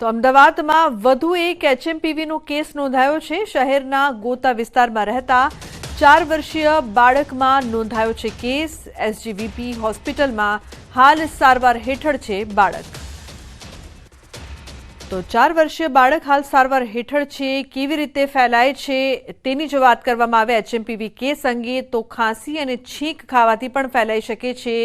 તો અમદાવાદમાં વધુ એક એચએમપીવીનો કેસ નોંધાયો છે। શહેરના ગોતા વિસ્તારમાં રહેતા 4 વર્ષીય બાળકમાં નોંધાયો છે કેસ। એસજીવીપી હોસ્પિટલમાં હાલ સારવાર હેઠળ છે બાળક। તો 4 વર્ષીય બાળક હાલ સારવાર હેઠળ છે। કેવી રીતે ફેલાય છે તેની જો વાત કરવામાં આવે એચએમપીવી કેસ અંગે તો ખાંસી અને છીંક ખાવાથી પણ ફેલાઈ શકે છે।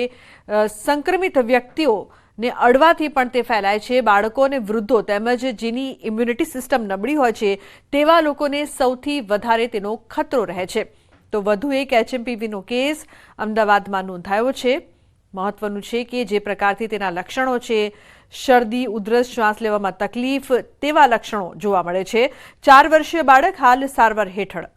સંક્રમિત વ્યક્તિઓ ને અડવાથી પણ તે ફેલાય છે। બાળકો અને વૃદ્ધો તેમજ જેની ઇમ્યુનિટી સિસ્ટમ નબળી હોય છે તેવા લોકોને સૌથી વધારે તેનો ખતરો રહે છે। તો વધુ એક એચએમપીવીનો કેસ અમદાવાદમાં નોંધાયો છે। મહત્વનું છે કે જે પ્રકારથી તેના લક્ષણો છે શરદી ઉધરસ શ્વાસ લેવામાં તકલીફ તેવા લક્ષણો જોવા મળે છે। 4 વર્ષીય બાળક હાલ સારવાર હેઠળ।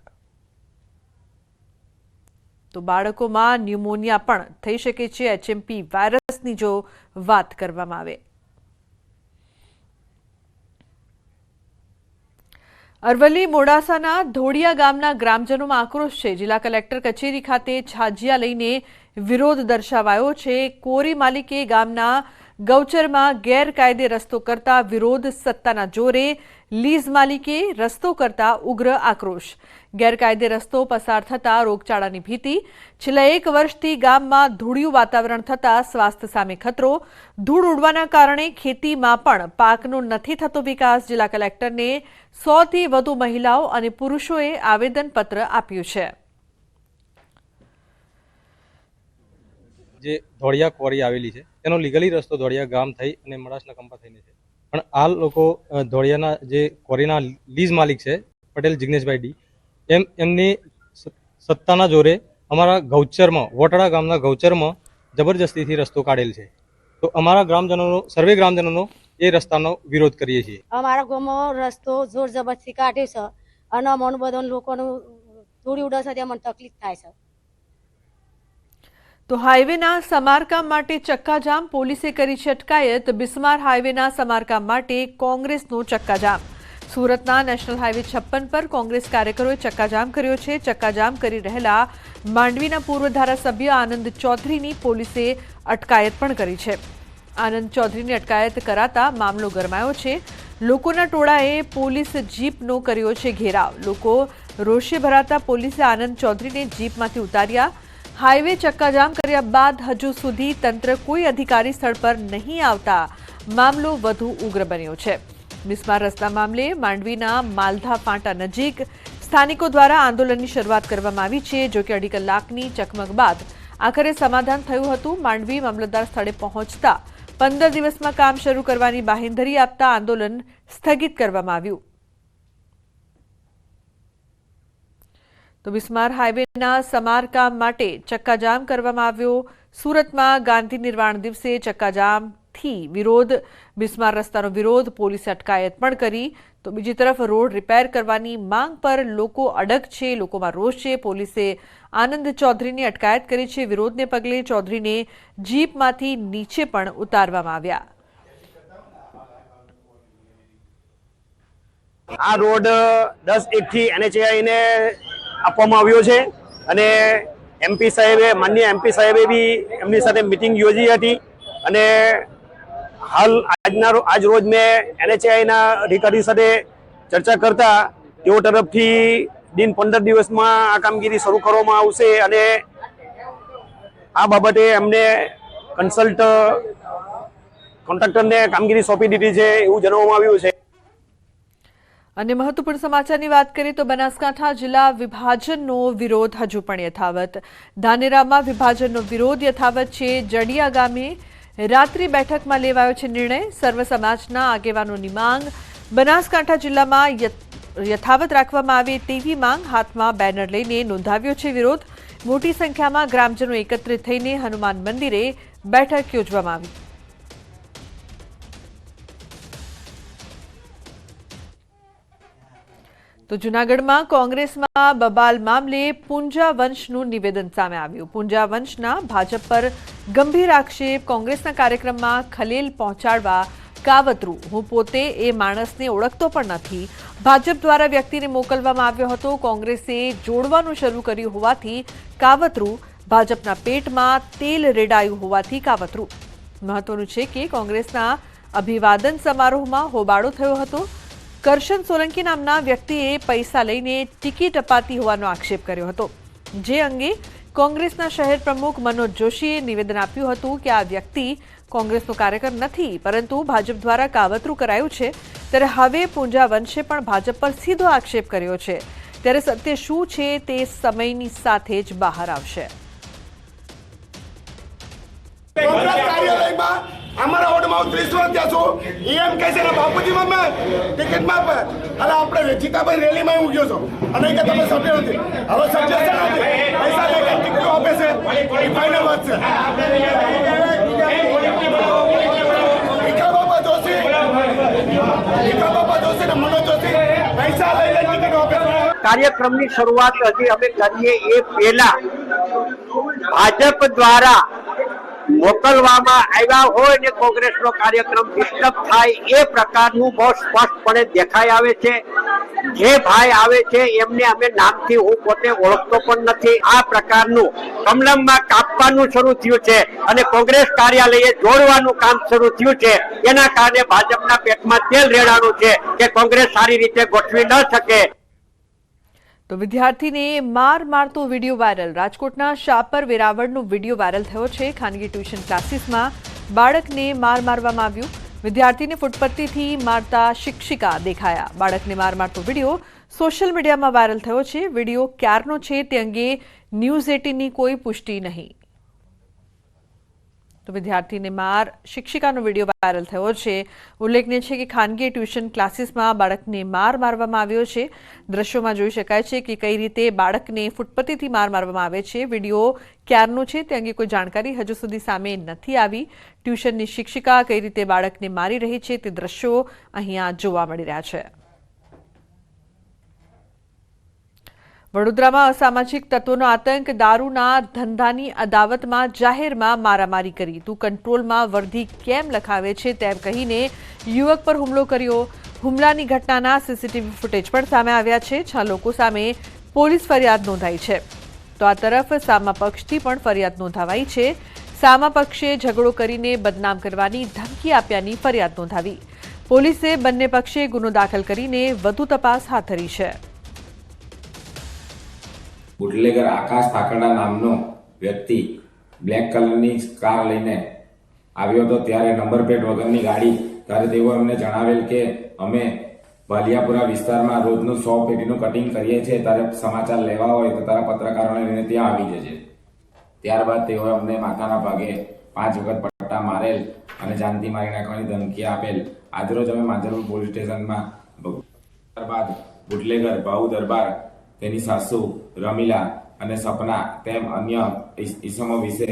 તો બાળકોમાં ન્યુમોનિયા પણ થઈ શકે છે એચએમપી વાયરસની જો વાત કરવામાં આવે। અરવલ્લી મોડાસાના ધોળિયા ગામના ગ્રામજનોમાં આક્રોશ છે। જિલ્લા કલેક્ટર કચેરી ખાતે છાજિયા લઈને વિરોધ દર્શાવાયો છે। કોરી માલિકે ગામના ગૌચરમાં ગેરકાયદે રસ્તો કરતા વિરોધ, સત્તાના જોરે લીઝ માલિકે રસ્તો કરતા ઉગ્ર આક્રોશ। ગેરકાયદે રસ્તો પસાર થતા રોગચાળાની ભીતિ। છેલ્લા 1 વર્ષથી ગામમાં ધૂળિયું વાતાવરણ થતા સ્વાસ્થ્ય સામે ખતરો। ધૂળ ઉડવાના કારણે ખેતીમાં પણ પાકનો નથી થતો વિકાસ। જિલ્લા કલેક્ટરને 100થી વધુ મહિલાઓ અને પુરુષોએ આવેદનપત્ર આપ્યું છે। જે ધોળિયા ક્વોરી આવેલી છે તેનો લીગલી રસ્તો ધોળિયા ગામ થઈ અને મડાસના કંપા થઈને છે, પણ આ લોકો ધોળિયાના જે ક્વોરીના લીઝ માલિક છે પટેલ જિગ્નેશભાઈ ડી એમની સત્તાના જોરે અમારા ગૌચરમાં વોટડા ગામના ગૌચરમાં જબરજસ્તીથી રસ્તો કાઢેલ છે। તો અમારા ગ્રામજનોનો સર્વે ગ્રામજનોનો એ રસ્તાનો વિરોધ કરીએ છીએ। અમારા ગામમાં રસ્તો જોર જબરથી કાઢ્યો છે અને અમને બધા લોકોનું થોડી ઉડે છે ત્યાં મને તકલીફ થાય છે। તો હાઈવેના સમારકામ માટે ચક્કાજામ, પોલીસે કરી છે અટકાયત। બિસ્માર હાઈવેના સમારકામ માટે કોંગ્રેસનો ચક્કાજામ। સુરતના નેશનલ હાઈવે 56 પર કોંગ્રેસ કાર્યકરોએ ચક્કાજામ કર્યો છે। ચક્કાજામ કરી રહેલા માંડવીના પૂર્વ ધારાસભ્ય આનંદ ચૌધરીની પોલીસે અટકાયત પણ કરી છે। આનંદ ચૌધરીની અટકાયત કરાતા મામલો ગરમાયો છે। લોકોના ટોળાએ પોલીસ જીપનો કર્યો છે ઘેરાવ। લોકો રોષે ભરાતા પોલીસે આનંદ ચૌધરીને જીપમાંથી ઉતાર્યા। હાઈવે ચક્કાજામ કર્યા બાદ હજુ સુધી તંત્ર કોઈ અધિકારી સ્થળ પર નહીં આવતા મામલો વધુ ઉગ્ર બન્યો છે। બિસ્માર રસ્તા મામલે માંડવીના માલધા ફાંટા નજીક સ્થાનિકો દ્વારા આંદોલનની શરૂઆત કરવામાં આવી છે। જો કે 2.5 કલાકની ચકમક બાદ આખરે સમાધાન થયું હતું। માંડવી મામલતદાર સ્થળે પહોંચતા 15 દિવસમાં કામ શરૂ કરવાની બાહેંધરી આપતા આંદોલન સ્થગિત કરવામાં આવ્યું। તો બિસ્માર હાઈવેના સમારકામ માટે ચક્કાજામ કરવામાં આવ્યો। સુરતમાં ગાંધી નિર્વાણ દિવસે ચક્કાજામથી વિરોધ, બિસ્માર રસ્તાનો વિરોધ, પોલીસે અટકાયત પણ કરી। તો બીજી તરફ રોડ રિપેર કરવાની માંગ પર લોકો અડગ છે, લોકોમાં રોષ છે। પોલીસે આનંદ ચૌધરીની અટકાયત કરી છે। વિરોધને પગલે ચૌધરીને જીપમાંથી નીચે પણ ઉતારવામાં આવ્યા। આ રોડ 10-1 થી NHAI ને આપવામાં આવ્યો છે અને એમપી સાહેબે માનનીય એમપી સાહેબે બી એમની સાથે મીટિંગ યોજી હતી અને હાલ આજ રોજ મેં NHAI ના અધિકારી સાથે ચર્ચા કરતા તેઓ તરફથી દિન 15 દિવસમાં આ કામગીરી શરૂ કરવામાં આવશે અને આ બાબતે એમને કન્સલ્ટ કોન્ટ્રાક્ટરને કામગીરી સોંપી દીધી છે એવું જણાવવામાં આવ્યું છે। અને મહત્વપૂર્ણ સમાચારની વાત કરીએ તો બનાસકાંઠા જિલ્લા વિભાજનનો વિરોધ હજુ પણ યથાવત। ધાનેરામાં વિભાજનનો વિરોધ યથાવત છે। જડિયા ગામે રાત્રિ બેઠકમાં લેવાયો છે નિર્ણય। સર્વ સમાજના આગેવાનોની માંગ બનાસકાંઠા જિલ્લામાં યથાવત રાખવામાં આવે તેવી માંગ। હાથમાં બેનર લઈને નોંધાવ્યો છે વિરોધ। મોટી સંખ્યામાં ગ્રામજનો એકત્રિત થઈને હનુમાન મંદિરે બેઠક યોજવામાં આવી। તો જૂનાગઢમાં કોંગ્રેસમાં બબાલ મામલે પૂંજા વંશનું નિવેદન સામે આવ્યું। પૂંજા વંશના ભાજપ પર ગંભીર આક્ષેપ। કોંગ્રેસના કાર્યક્રમમાં ખલેલ પહોંચાડવા કાવતરું। હું પોતે એ માણસને ઓળખતો પણ નથી। ભાજપ દ્વારા વ્યક્તિને મોકલવામાં આવ્યો હતો। કોંગ્રેસે જોડવાનું શરૂ કર્યું હોવાથી કાવતરું। ભાજપના પેટમાં તેલ રેડાયું હોવાથી કાવતરું। મહત્વનું છે કે કોંગ્રેસના અભિવાદન સમારોહમાં હોબાળો થયો હતો. કરશન સોલંકી નામના વ્યક્તિએ પૈસા લઈને ટિકિટ અપાતી હોવાનો આક્ષેપ કર્યો હતો, જે અંગે કોંગ્રેસના શહેર પ્રમુખ મનોજ જોશીએ નિવેદન આપ્યું હતું કે આ વ્યક્તિ કોંગ્રેસનો કાર્યકર નથી, પરંતુ ભાજપ દ્વારા કાવતરું કરાયું છે. ત્યારે હવે પૂંજા વંશે પણ ભાજપ પર સીધો આક્ષેપ કર્યો છે. ત્યારે સત્ય શું છે તે સમયની સાથે જ બહાર આવશે. કોંગ્રેસ કાર્યાલયમાં અમારા વોર્ડમાં હું 30 વર્ષ ત્યાં છું. એમ કહે છે ને બાપુજીમાં મેં ટિકિટમાં અને આપણે જીતાભાઈ રેલીમાં હું ગયો છું અને કે તમે સભ્ય નથી. હવે સભ્ય છે નથી, પૈસા લઈને ટિકિટો આપે છે, એ ફાઇનલ વાત છે. ભીખા બાપા જોશી ને મનોજ જોશી પૈસા લઈને ટિકિટો આપે છે. કાર્યક્રમની શરૂઆત હજી અમે કરીએ એ પહેલા ભાજપ દ્વારા મોકલવામાં આવ્યા હોય ને કોંગ્રેસનો કાર્યક્રમ ડિસ્ટર્બ થાય એ પ્રકારનું બહુ સ્પષ્ટપણે દેખાઈ આવે છે. જે ભાઈ આવે છે એમને અમે નામથી હું પોતે ઓળખતો પણ નથી. આ પ્રકારનું કમલમમાં કાપવાનું શરૂ થયું છે અને કોંગ્રેસ કાર્યાલયે જોડવાનું કામ શરૂ થયું છે. એના કારણે ભાજપના પેટમાં તેલ રેડાણું છે કે કોંગ્રેસ સારી રીતે ગોઠવી ન શકે. તો વિદ્યાર્થીને માર મારતો વિડીયો વાયરલ. રાજકોટના શાપર વેરાવળનો વિડીયો વાયરલ થયો છે. ખાનગી ટ્યુશન ક્લાસીસમાં બાળકને માર મારવામાં આવ્યું. વિદ્યાર્થીને ફૂટપટ્ટીથી મારતા શિક્ષિકા દેખાયા. બાળકને માર મારતો વિડીયો સોશિયલ મીડિયામાં વાયરલ થયો છે. વિડીયો ક્યારનો છે તે અંગે ન્યૂઝ 18ની કોઈ પુષ્ટિ નહીં. તો વિદ્યાર્થીને માર શિક્ષિકાનો વિડીયો વાયરલ થયો છે. ઉલ્લેખનીય છે કે ખાનગી ટ્યુશન ક્લાસીસમાં બાળકને માર મારવામાં આવ્યો છે. દ્રશ્યોમાં જોઈ શકાય છે કે કઈ રીતે બાળકને ફૂટપટ્ટીથી માર મારવામાં આવે છે. વિડીયો ક્યારનો છે તે અંગે કોઈ જાણકારી હજુ સુધી સામે નથી આવી. ટ્યુશનની શિક્ષિકા કઈ રીતે બાળકને મારી રહી છે તે દ્રશ્યો અહીંયા જોવા મળી રહ્યા છે. વડોદરામાં અસામાજિક તત્વોનો આતંક. દારૂના ધંધાની અદાવતમાં જાહેરમાં મારામારી કરી. તું કંટ્રોલમાં વર્ધી કેમ લખાવે છે તેમ કહીને યુવક પર હુમલો કર્યો. હુમલાની ઘટનાના સીસીટીવી ફૂટેજ પણ સામે આવ્યા છે. 6 લોકો સામે પોલીસ ફરિયાદ નોંધાઈ છે. તો આ તરફ સામા પક્ષથી પણ ફરિયાદ નોંધાવાઈ છે. સામા પક્ષે ઝઘડો કરીને બદનામ કરવાની ધમકી આપ્યાની ફરિયાદ નોંધાવી. પોલીસે બંને પક્ષે ગુનો દાખલ કરીને વધુ તપાસ હાથ ધરી છે. બુટલેગર આકાશ ઠાકરડા નામનો વ્યક્તિ બ્લેક કલરની કાર લઈને આવ્યો હતો. ત્યારે નંબર પ્લેટ વગરની ગાડી. ત્યારે તેઓ અમને જણાવેલ કે અમે ભાલિયાપુરા વિસ્તારમાં રોજનું 100 પેટીનું કટિંગ કરીએ છીએ, ત્યારે સમાચાર લેવા હોય તો તારા પત્રકારોને લઈને ત્યાં આવી જજે. ત્યારબાદ તેઓએ અમને માથાના ભાગે 5 વખત પટ્ટા મારેલ અને જાનથી મારી નાખવાની ધમકી આપેલ. આજરોજ અમે માંજલપુર પોલીસ સ્ટેશનમાં ત્યારબાદ બુટલેગર ભાઉ દરબાર, તેની સાસુ રમીલા અને સપના તેમ અન્ય ઈસમો વિશે